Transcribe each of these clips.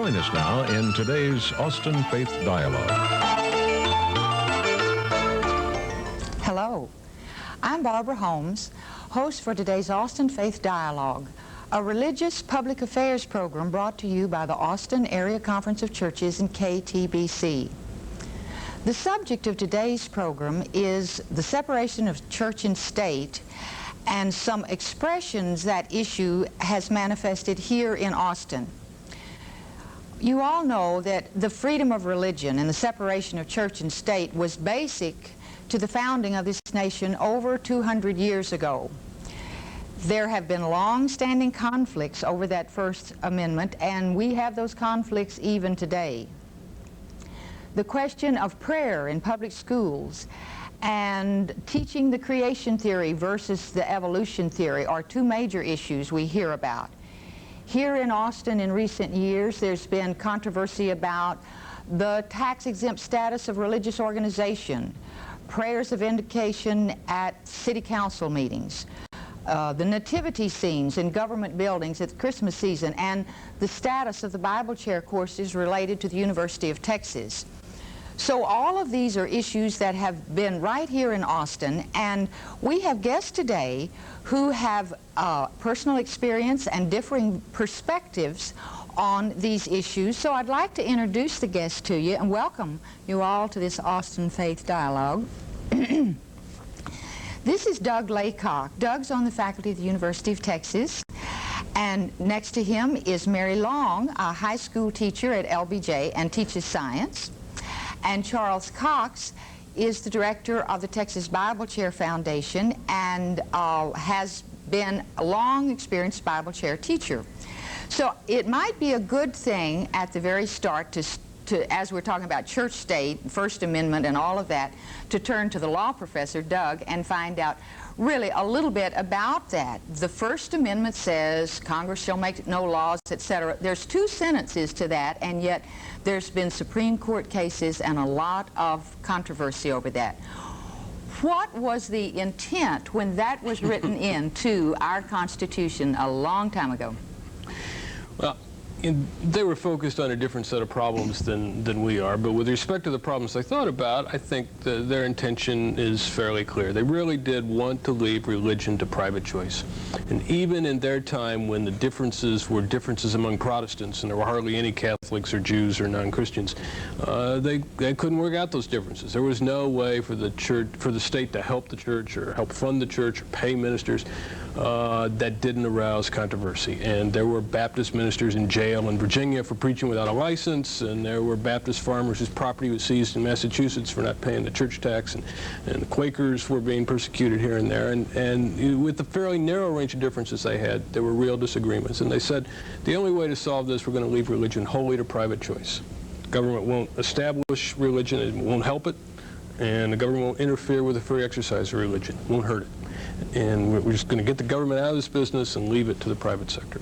Join us now in today's Austin Faith Dialogue. Hello, I'm Barbara Holmes, host for today's Austin Faith Dialogue, a religious public affairs program brought to you by the Austin Area Conference of Churches and KTBC. The subject of today's program is the separation of church and state, and some expressions that issue has manifested here in Austin. You all know that the freedom of religion and the separation of church and state was basic to the founding of this nation over 200 years ago. There have been long-standing conflicts over that First Amendment, and we have those conflicts even today. The question of prayer in public schools and teaching the creation theory versus the evolution theory are two major issues we hear about. Here in Austin in recent years, there's been controversy about the tax-exempt status of religious organization, prayers of invocation at city council meetings, the nativity scenes in government buildings at the Christmas season, and the status of the Bible chair courses related to the University of Texas. So all of these are issues that have been right here in Austin, and we have guests today who have personal experience and differing perspectives on these issues. So I'd like to introduce the guests to you and welcome you all to this Austin Faith Dialogue. This is Doug Laycock. Doug's on the faculty of the University of Texas, and next to him is Mary Long, a high school teacher at LBJ and teaches science. And Charles Cox is the director of the Texas Bible Chair Foundation and has been a long experienced Bible chair teacher. So it might be a good thing at the very start to, as we're talking about church state, First Amendment and all of that, to turn to the law professor, Doug, and find out really a little bit about that. The First Amendment says Congress shall make no laws, etc. There's two sentences to that, and yet there's been Supreme Court cases and a lot of controversy over that. What was the intent when that was written into our Constitution a long time ago? Well, they were focused on a different set of problems than we are, but with respect to the problems they thought about, I think their intention is fairly clear. They really did want to leave religion to private choice. And even in their time, when the differences were differences among Protestants and there were hardly any Catholics or Jews or non-Christians, they couldn't work out those differences. There was no way for the church, for the state to help the church or help fund the church or pay ministers that didn't arouse controversy. And there were Baptist ministers in jail in Virginia for preaching without a license, and there were Baptist farmers whose property was seized in Massachusetts for not paying the church tax, and the Quakers were being persecuted here and there, and with the fairly narrow range of differences they had, there were real disagreements. And they said, the only way to solve this, we're going to leave religion wholly to private choice. Government won't establish religion, it won't help it, and the government won't interfere with the free exercise of religion, it won't hurt it. And we're just going to get the government out of this business and leave it to the private sector.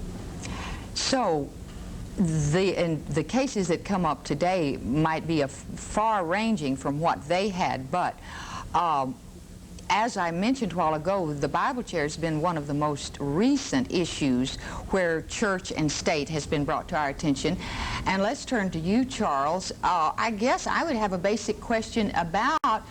So the cases that come up today might be far-ranging from what they had, but as I mentioned a while ago, the Bible chair has been one of the most recent issues where church and state has been brought to our attention. And let's turn to you, Charles. I guess I would have a basic question about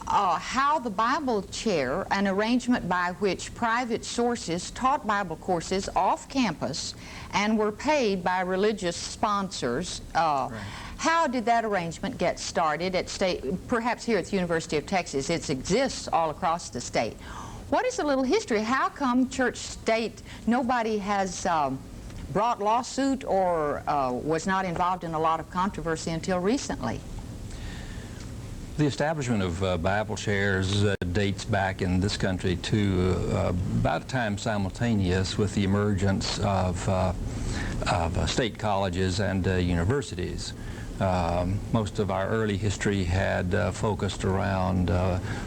how the Bible chair, an arrangement by which private sources taught Bible courses off campus and were paid by religious sponsors. Right. How did that arrangement get started at state, perhaps here at the University of Texas? It exists all across the state. What is a little history? How come church state, nobody has brought lawsuit or was not involved in a lot of controversy until recently? The establishment of Bible chairs dates back in this country to about a time simultaneous with the emergence of state colleges and universities. Most of our early history had focused around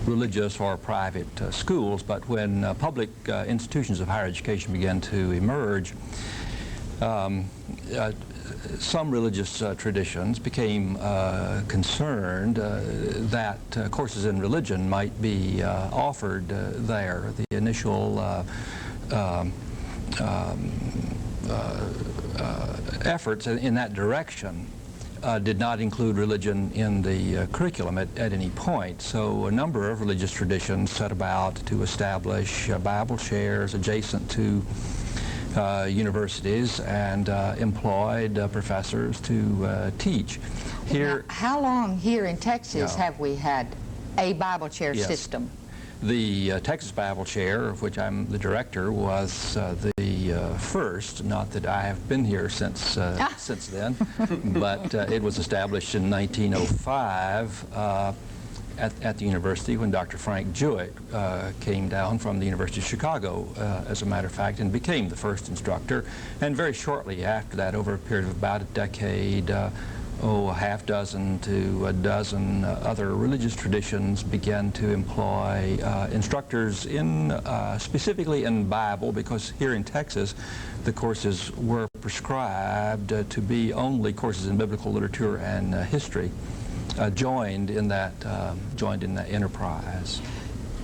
religious or private schools, but when public institutions of higher education began to emerge, some religious traditions became concerned that courses in religion might be offered there. The initial efforts in that direction did not include religion in the curriculum at any point. So a number of religious traditions set about to establish Bible chairs adjacent to universities and employed professors to teach. Here, now, how long here in Texas Yeah. have we had a Bible chair Yes. system? The Texas Bible Chair, of which I'm the director, was the first. Not that I have been here since then, but it was established in 1905 at the university when Dr. Frank Jewett came down from the University of Chicago, as a matter of fact, and became the first instructor. And very shortly after that, over a period of about a decade, a half dozen to a dozen other religious traditions began to employ instructors in specifically in Bible, because here in Texas the courses were prescribed to be only courses in biblical literature and history, joined in that enterprise.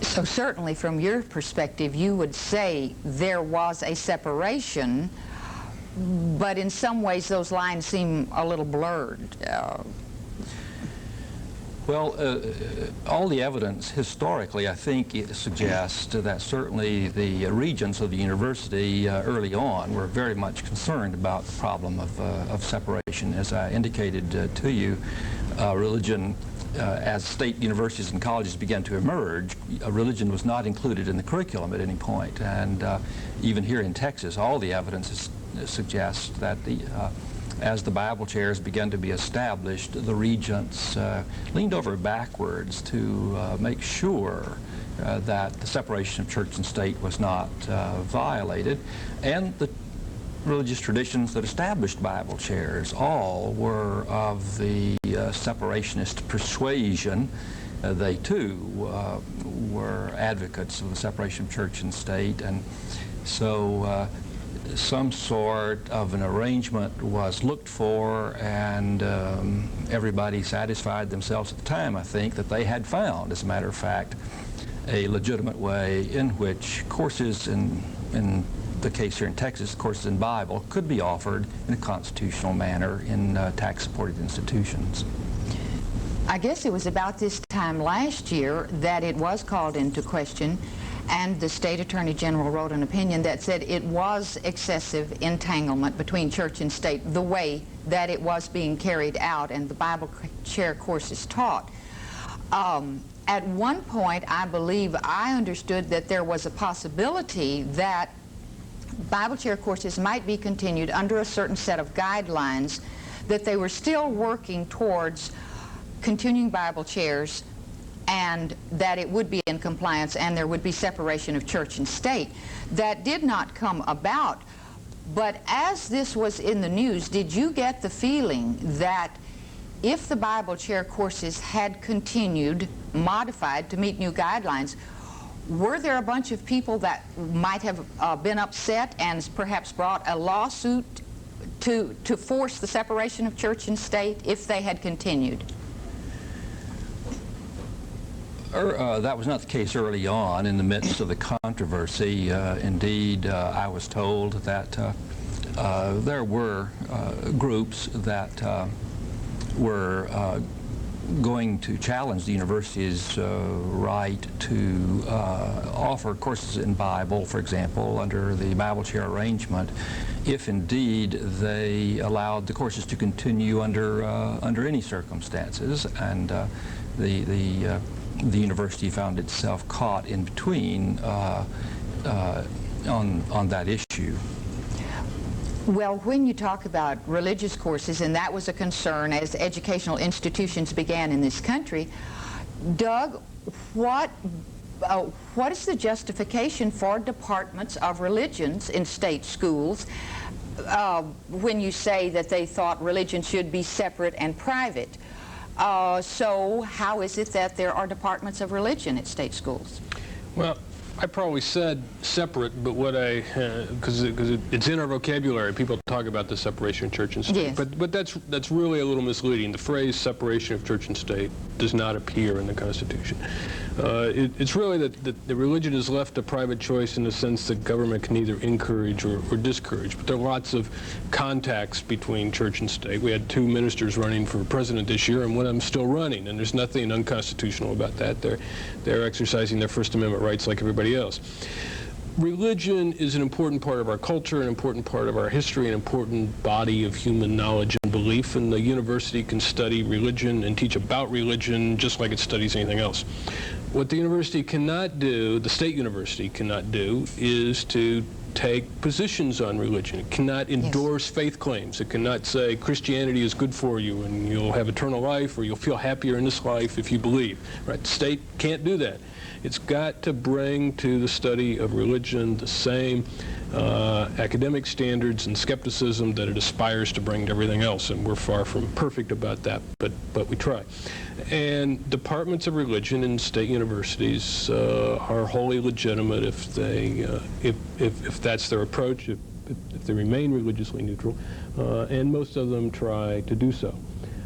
So certainly from your perspective you would say there was a separation, but in some ways those lines seem a little blurred. Well, all the evidence historically, I think, suggests that certainly the regents of the university early on were very much concerned about the problem of separation. As I indicated to you, religion, as state universities and colleges began to emerge, religion was not included in the curriculum at any point. And even here in Texas, all the evidence suggests that as the Bible chairs began to be established, the regents leaned over backwards to make sure that the separation of church and state was not violated. And the religious traditions that established Bible chairs all were of the separationist persuasion. They too were advocates of the separation of church and state, and so some sort of an arrangement was looked for, and everybody satisfied themselves at the time, I think, that they had found, as a matter of fact, a legitimate way in which courses in the case here in Texas, courses in Bible could be offered in a constitutional manner in tax-supported institutions. I guess it was about this time last year that it was called into question, and the state attorney general wrote an opinion that said it was excessive entanglement between church and state, the way that it was being carried out and the Bible chair courses taught. At one point, I believe I understood that there was a possibility that Bible chair courses might be continued under a certain set of guidelines, that they were still working towards continuing Bible chairs, and that it would be in compliance and there would be separation of church and state. That did not come about, but as this was in the news, did you get the feeling that if the Bible chair courses had continued, modified to meet new guidelines, were there a bunch of people that might have been upset and perhaps brought a lawsuit to force the separation of church and state if they had continued? That was not the case early on in the midst of the controversy. Indeed, I was told that there were groups that were going to challenge the university's right to offer courses in Bible, for example, under the Bible chair arrangement, if indeed they allowed the courses to continue under any circumstances. And the university found itself caught in between on that issue. Well, when you talk about religious courses, and that was a concern as educational institutions began in this country, Doug, what is the justification for departments of religions in state schools when you say that they thought religion should be separate and private? So how is it that there are departments of religion at state schools? Well, I probably said separate, but what because it's in our vocabulary, people talk about the separation of church and state. Yes. But that's really a little misleading. The phrase separation of church and state does not appear in the Constitution. It's really that the religion is left to private choice in the sense that government can either encourage or discourage. But there are lots of contacts between church and state. We had 2 ministers running for president this year, and one of them still running, and there's nothing unconstitutional about that. They're exercising their First Amendment rights like everybody else. Religion is an important part of our culture, an important part of our history, an important body of human knowledge and belief, and the university can study religion and teach about religion just like it studies anything else. What the university cannot do, the state university cannot do, is to take positions on religion. It cannot endorse faith claims. It cannot say Christianity is good for you and you'll have eternal life or you'll feel happier in this life if you believe. Right? The state can't do that. It's got to bring to the study of religion the same academic standards and skepticism that it aspires to bring to everything else, and we're far from perfect about that, but we try. And departments of religion in state universities are wholly legitimate if they if that's their approach, if they remain religiously neutral, and most of them try to do so.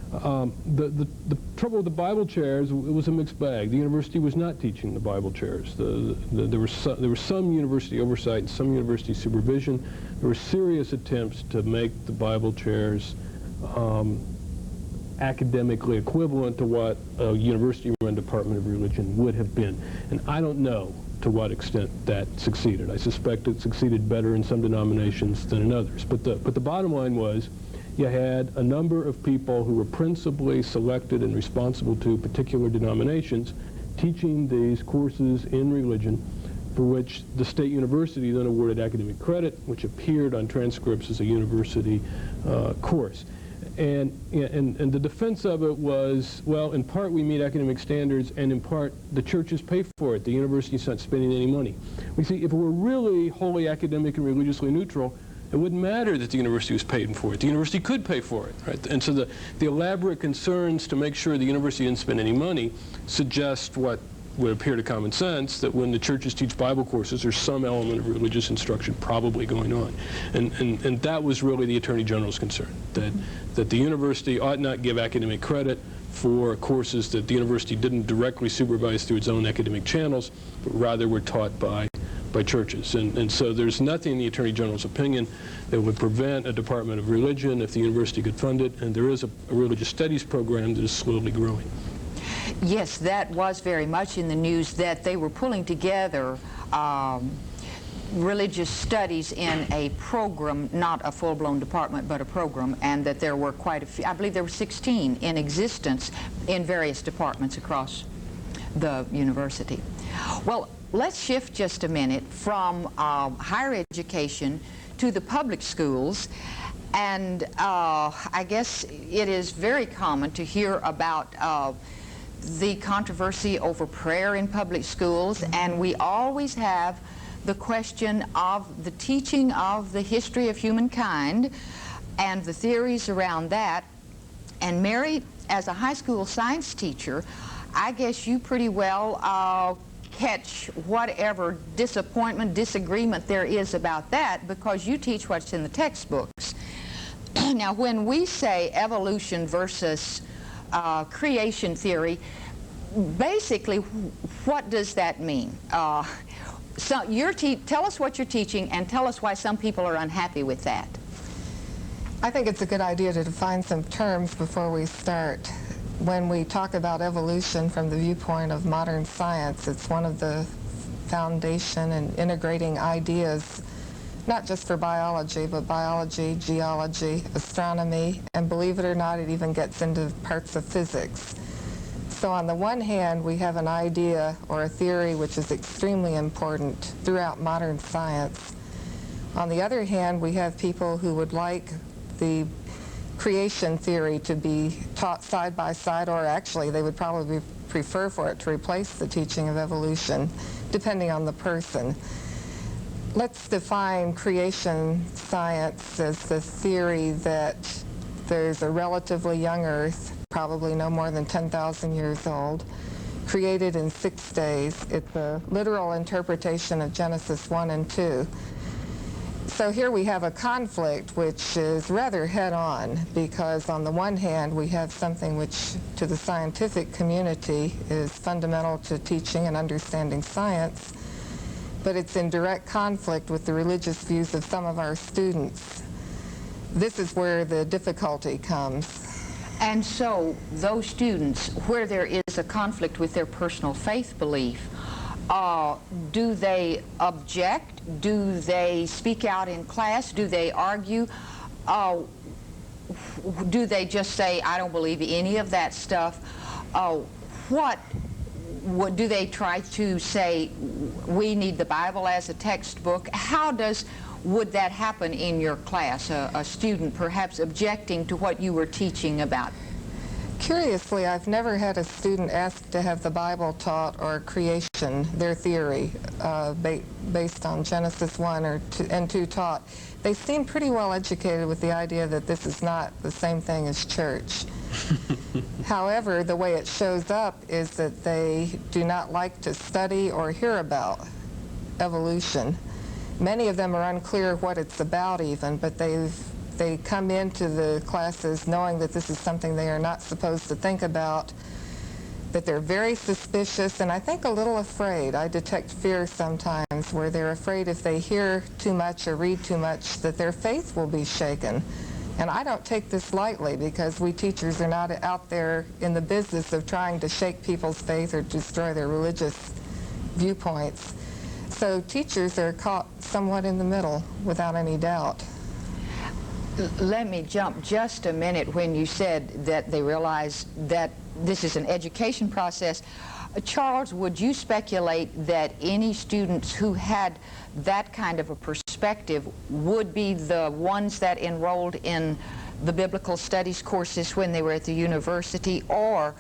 The trouble with the Bible chairs, it was a mixed bag. The university was not teaching the Bible chairs. There was some university oversight and some university supervision. There were serious attempts to make the Bible chairs academically equivalent to what a university-run department of religion would have been. And I don't know to what extent that succeeded. I suspect it succeeded better in some denominations than in others. But the bottom line was, you had a number of people who were principally selected and responsible to particular denominations teaching these courses in religion, for which the state university then awarded academic credit, which appeared on transcripts as a university course. And the defense of it was, well, in part we meet academic standards, and in part the churches pay for it. The university's not spending any money. We see, if it were really wholly academic and religiously neutral, it wouldn't matter that the university was paying for it. The university could pay for it, right? And so the elaborate concerns to make sure the university didn't spend any money suggest what would appear to common sense, that when the churches teach Bible courses, there's some element of religious instruction probably going on. And that was really the Attorney General's concern, that the university ought not give academic credit for courses that the university didn't directly supervise through its own academic channels, but rather were taught by churches. And so there's nothing in the Attorney General's opinion that would prevent a Department of Religion if the university could fund it, and there is a religious studies program that is slowly growing. Yes, that was very much in the news, that they were pulling together religious studies in a program, not a full-blown department, but a program, and that there were quite a few, I believe there were 16 in existence in various departments across the university. Well, let's shift just a minute from higher education to the public schools. And I guess it is very common to hear about the controversy over prayer in public schools, and we always have the question of the teaching of the history of humankind and the theories around that. And Mary, as a high school science teacher, I guess you pretty well catch whatever disappointment, disagreement there is about that, because you teach what's in the textbooks. Now, when we say evolution versus creation theory, basically, what does that mean? So tell us what you're teaching, and tell us why some people are unhappy with that. I think it's a good idea to define some terms before we start. When we talk about evolution from the viewpoint of modern science, it's one of the foundation and integrating ideas, not just for biology, but biology, geology, astronomy, and believe it or not, it even gets into parts of physics. So on the one hand, we have an idea or a theory which is extremely important throughout modern science. On the other hand, we have people who would like the creation theory to be taught side by side, or actually they would probably prefer for it to replace the teaching of evolution, depending on the person. Let's define creation science as the theory that there's a relatively young Earth, probably no more than 10,000 years old, created in 6 days. It's a literal interpretation of Genesis 1 and 2. So here we have a conflict which is rather head-on, because on the one hand we have something which to the scientific community is fundamental to teaching and understanding science, but it's in direct conflict with the religious views of some of our students. This is where the difficulty comes. And so those students, where there is a conflict with their personal faith belief, do they object? Do they speak out in class? Do they argue? Do they just say, I don't believe any of that stuff? What do they try to say, we need the Bible as a textbook? Would that happen in your class, a student perhaps objecting to what you were teaching about? Curiously, I've never had a student ask to have the Bible taught or creation, their theory, based on Genesis 1 and 2 taught. They seem pretty well educated with the idea that this is not the same thing as church. However, the way it shows up is that they do not like to study or hear about evolution. Many of them are unclear what it's about even, but they come into the classes knowing that this is something they are not supposed to think about, that they're very suspicious, and I think a little afraid. I detect fear sometimes where they're afraid if they hear too much or read too much that their faith will be shaken. And I don't take this lightly, because we teachers are not out there in the business of trying to shake people's faith or destroy their religious viewpoints. So teachers are caught somewhat in the middle, without any doubt. Let me jump just a minute when you said that they realize that this is an education process. Charles, would you speculate that any students who had that kind of a perspective would be the ones that enrolled in the biblical studies courses when they were at the university, or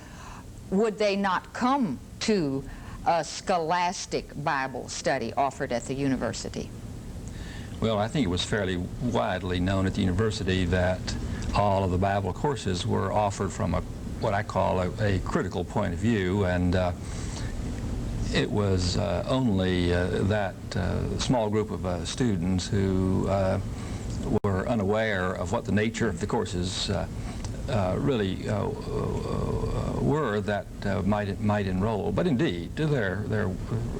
would they not come to a scholastic Bible study offered at the university? Well, I think it was fairly widely known at the university that all of the Bible courses were offered from what I call a critical point of view, and it was only that small group of students who were unaware of what the nature of the courses really were that might enroll. But indeed, there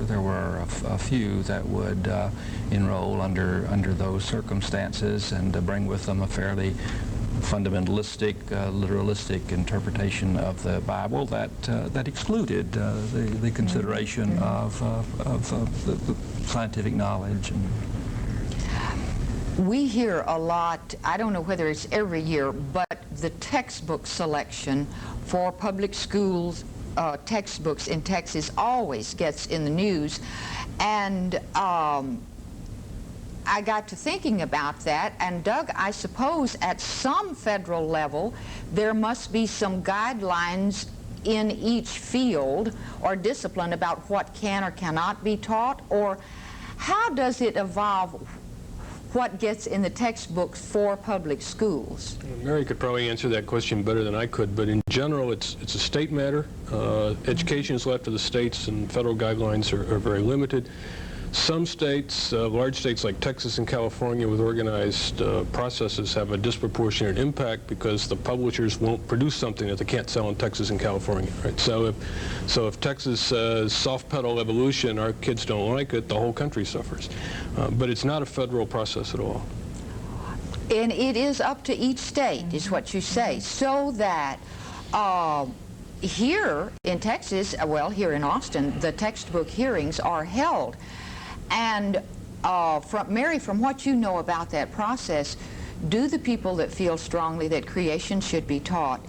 were a few that would enroll under those circumstances and bring with them a fairly fundamentalistic, literalistic interpretation of the Bible that excluded the consideration of the scientific knowledge. We hear a lot, I don't know whether it's every year, but the textbook selection for public schools textbooks in Texas always gets in the news. And I got to thinking about that, and Doug, I suppose at some federal level there must be some guidelines in each field or discipline about what can or cannot be taught, or how does it evolve what gets in the textbooks for public schools? Mary could probably answer that question better than I could, but in general it's a state matter. Education is left to the states, and federal guidelines are very limited. Some states, large states like Texas and California with organized processes, have a disproportionate impact because the publishers won't produce something that they can't sell in Texas and California, right? So if Texas says soft pedal evolution, our kids don't like it, the whole country suffers. But it's not a federal process at all. And it is up to each state, is what you say, so that here in Texas, well, here in Austin, the textbook hearings are held. And Mary, from what you know about that process, do the people that feel strongly that creation should be taught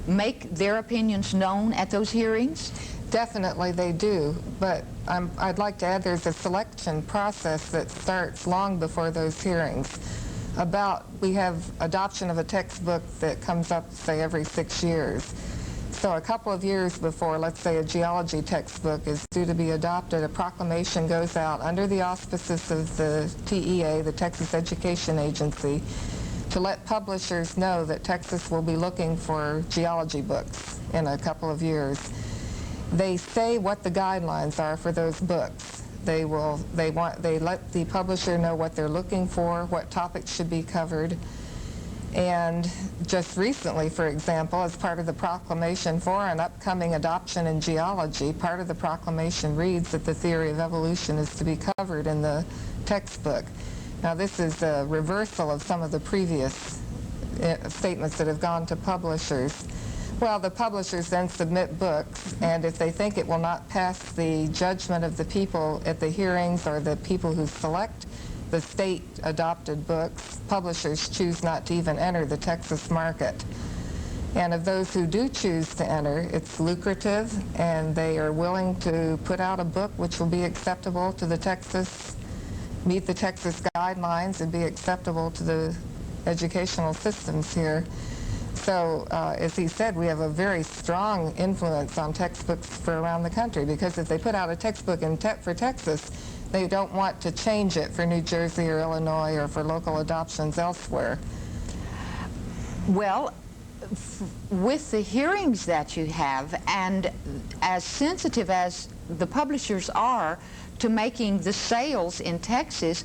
make their opinions known at those hearings? Definitely they do, but I'd like to add there's a selection process that starts long before those hearings. We have adoption of a textbook that comes up, say, every 6 years. So a couple of years before, let's say, a geology textbook is due to be adopted, a proclamation goes out under the auspices of the TEA, the Texas Education Agency, to let publishers know that Texas will be looking for geology books in a couple of years. They say what the guidelines are for those books. They let the publisher know what they're looking for, what topics should be covered. And just recently, for example, as part of the proclamation for an upcoming adoption in geology, part of the proclamation reads that the theory of evolution is to be covered in the textbook. Now, this is a reversal of some of the previous statements that have gone to publishers. Well, the publishers then submit books, and if they think it will not pass the judgment of the people at the hearings or the people who select the state-adopted books, publishers choose not to even enter the Texas market. And of those who do choose to enter, it's lucrative, and they are willing to put out a book which will be acceptable to the Texas, meet the Texas guidelines and be acceptable to the educational systems here. So, as he said, we have a very strong influence on textbooks for around the country, because if they put out a textbook for Texas, they don't want to change it for New Jersey or Illinois or for local adoptions elsewhere. Well, with the hearings that you have, and as sensitive as the publishers are to making the sales in Texas,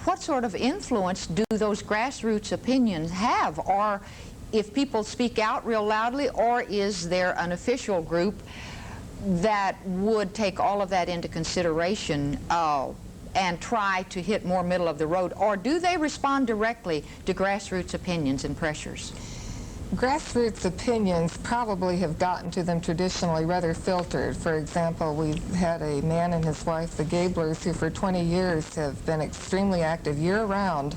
what sort of influence do those grassroots opinions have? Or if people speak out real loudly, or is there an official group that would take all of that into consideration and try to hit more middle of the road? Or do they respond directly to grassroots opinions and pressures? Grassroots opinions probably have gotten to them traditionally rather filtered. For example, we've had a man and his wife, the Gablers, who for 20 years have been extremely active year-round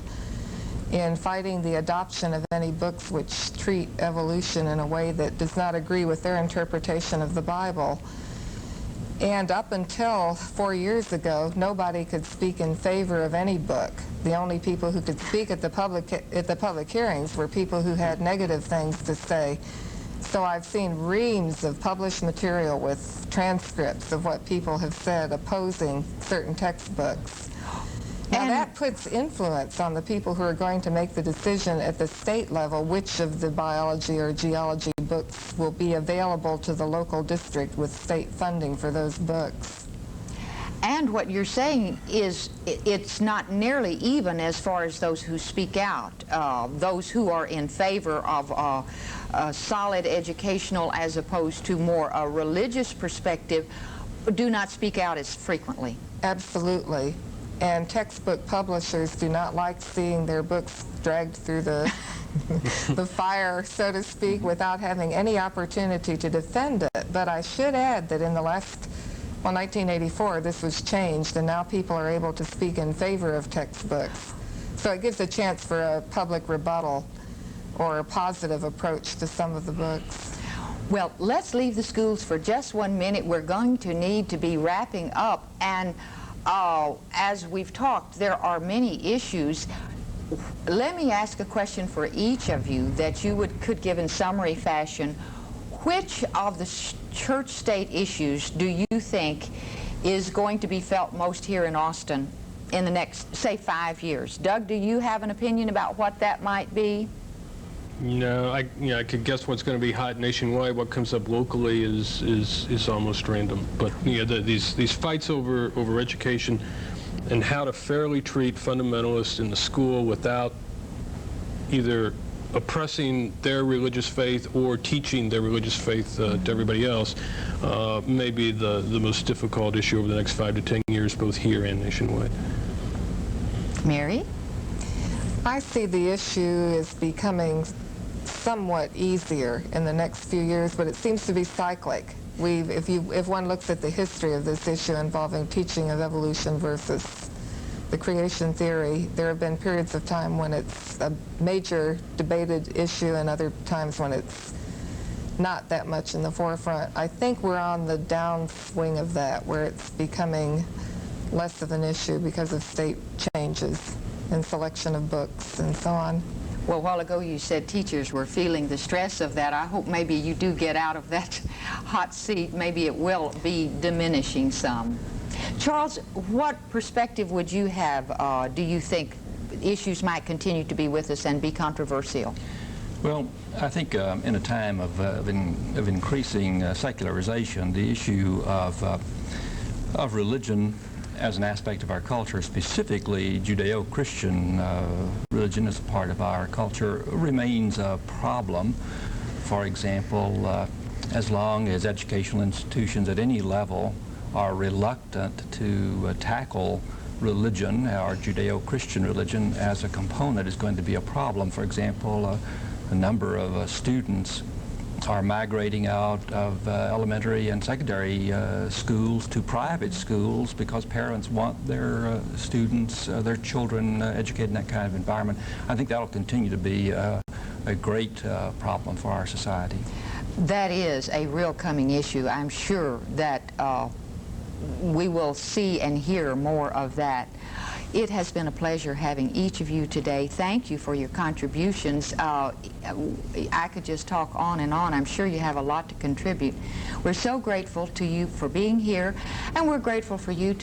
in fighting the adoption of any books which treat evolution in a way that does not agree with their interpretation of the Bible. And up until 4 years ago, nobody could speak in favor of any book. The only people who could speak at the public hearings were people who had negative things to say. So I've seen reams of published material with transcripts of what people have said opposing certain textbooks. Now that puts influence on the people who are going to make the decision at the state level which of the biology or geology books will be available to the local district with state funding for those books. And what you're saying is it's not nearly even as far as those who speak out. Those who are in favor of a solid educational as opposed to more a religious perspective do not speak out as frequently. Absolutely. And textbook publishers do not like seeing their books dragged through the the fire, so to speak, without having any opportunity to defend it. But I should add that in the last, 1984, this was changed, and now people are able to speak in favor of textbooks. So it gives a chance for a public rebuttal or a positive approach to some of the books. Well, let's leave the schools for just 1 minute. We're going to need to be wrapping up, and as we've talked, there are many issues. Let me ask a question for each of you that you could give in summary fashion. Which of the church-state issues do you think is going to be felt most here in Austin in the next, say, 5 years? Doug, do you have an opinion about what that might be? No, I could guess what's going to be hot nationwide. What comes up locally is almost random. But these fights over education and how to fairly treat fundamentalists in the school without either oppressing their religious faith or teaching their religious faith to everybody else may be the most difficult issue over the next 5 to 10 years, both here and nationwide. Mary? I see the issue as becoming somewhat easier in the next few years, but it seems to be cyclic. If one looks at the history of this issue involving teaching of evolution versus the creation theory, there have been periods of time when it's a major debated issue and other times when it's not that much in the forefront. I think we're on the downswing of that, where it's becoming less of an issue because of state changes in selection of books and so on. Well, a while ago you said teachers were feeling the stress of that. I hope maybe you do get out of that hot seat. Maybe it will be diminishing some. Charles, what perspective would you have? Do you think issues might continue to be with us and be controversial? Well, I think in a time of increasing secularization, the issue of religion as an aspect of our culture, specifically Judeo-Christian religion as a part of our culture, remains a problem. For example, as long as educational institutions at any level are reluctant to tackle religion, our Judeo-Christian religion, as a component, is going to be a problem. For example, a number of students are migrating out of elementary and secondary schools to private schools because parents want their students, their children educated in that kind of environment. I think that will continue to be a great problem for our society. That is a real coming issue. I'm sure that we will see and hear more of that. It has been a pleasure having each of you today. Thank you for your contributions. I could just talk on and on. I'm sure you have a lot to contribute. We're so grateful to you for being here, and we're grateful for you to